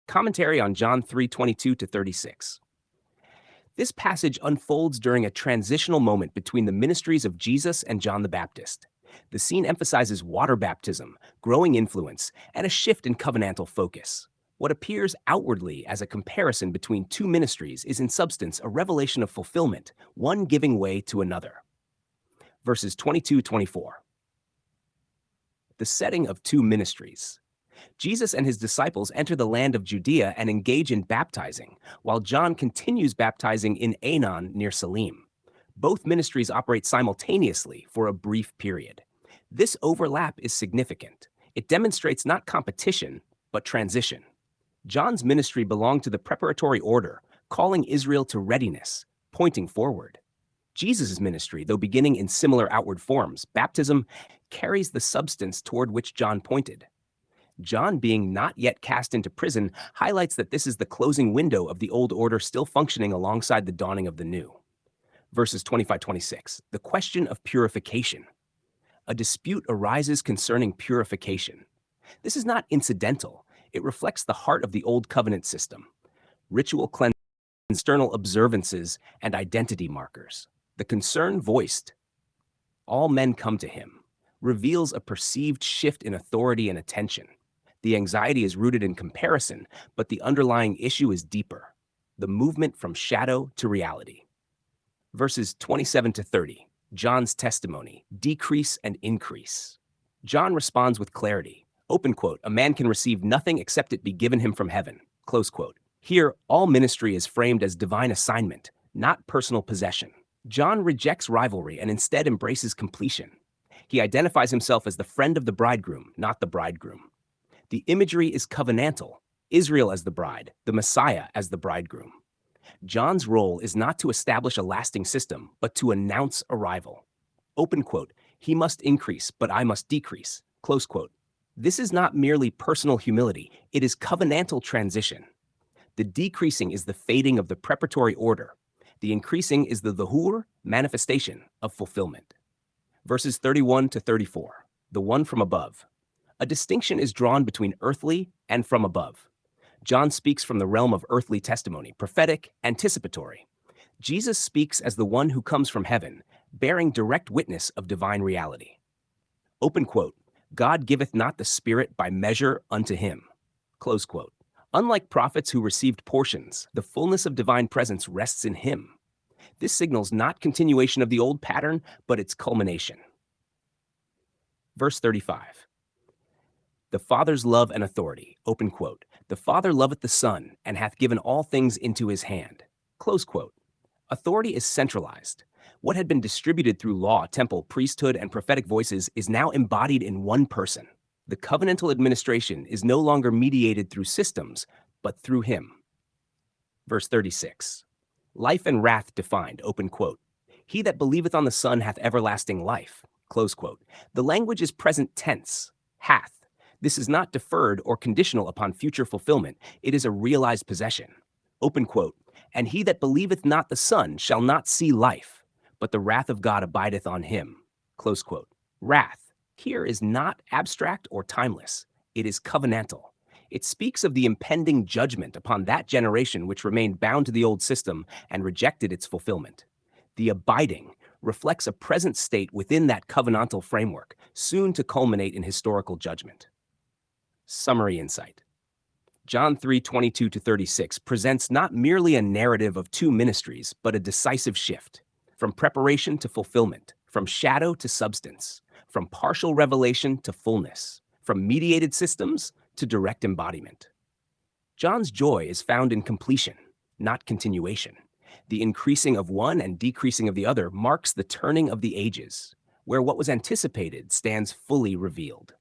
Commentary on John 3:22-36. This passage unfolds during a transitional moment between the ministries of Jesus and John the Baptist. The scene emphasizes water baptism, growing influence, and a shift in covenantal focus. What appears outwardly as a comparison between two ministries is in substance a revelation of fulfillment, one giving way to another. Verses 22-24. The setting of two ministries. Jesus and his disciples enter the land of Judea and engage in baptizing, while John continues baptizing in Aenon near Salim. Both ministries operate simultaneously for a brief period. This overlap is significant. It demonstrates not competition, but transition. John's ministry belonged to the preparatory order, calling Israel to readiness, pointing forward. Jesus' ministry, though beginning in similar outward forms, baptism, carries the substance toward which John pointed. John being not yet cast into prison highlights that this is the closing window of the old order still functioning alongside the dawning of the new. Verses 25-26, the question of purification. A dispute arises concerning purification. This is not incidental. It reflects the heart of the old covenant system. Ritual cleansing, external observances, and identity markers. The concern voiced, all men come to him, reveals a perceived shift in authority and attention. The anxiety is rooted in comparison, but the underlying issue is deeper. The movement from shadow to reality. Verses 27-30, John's testimony, decrease and increase. John responds with clarity. Open quote, a man can receive nothing except it be given him from heaven. Close quote. Here, all ministry is framed as divine assignment, not personal possession. John rejects rivalry and instead embraces completion. He identifies himself as the friend of the bridegroom, not the bridegroom. The imagery is covenantal, Israel as the bride, the Messiah as the bridegroom. John's role is not to establish a lasting system, but to announce arrival. Open quote, he must increase, but I must decrease. Close quote. This is not merely personal humility, it is covenantal transition. The decreasing is the fading of the preparatory order. The increasing is the dhuhr, manifestation of fulfillment. Verses 31-34, the one from above. A distinction is drawn between earthly and from above. John speaks from the realm of earthly testimony, prophetic, anticipatory. Jesus speaks as the one who comes from heaven, bearing direct witness of divine reality. Open quote, God giveth not the Spirit by measure unto him. Close quote. Unlike prophets who received portions, the fullness of divine presence rests in him. This signals not continuation of the old pattern, but its culmination. Verse 35. The Father's love and authority, open quote, the Father loveth the Son, and hath given all things into his hand. Close quote. Authority is centralized. What had been distributed through law, temple, priesthood, and prophetic voices is now embodied in one person. The covenantal administration is no longer mediated through systems, but through him. Verse 36. Life and wrath defined, open quote. He that believeth on the Son hath everlasting life, close quote. The language is present tense, hath. This is not deferred or conditional upon future fulfillment. It is a realized possession. Open quote. And he that believeth not the Son shall not see life, but the wrath of God abideth on him, close quote. Wrath here is not abstract or timeless. It is covenantal. It speaks of the impending judgment upon that generation which remained bound to the old system and rejected its fulfillment. The abiding reflects a present state within that covenantal framework, soon to culminate in historical judgment. Summary insight. John 3:22-36 presents not merely a narrative of two ministries, but a decisive shift, from preparation to fulfillment, from shadow to substance, from partial revelation to fullness, from mediated systems to direct embodiment. John's joy is found in completion, not continuation. The increasing of one and decreasing of the other marks the turning of the ages, where what was anticipated stands fully revealed.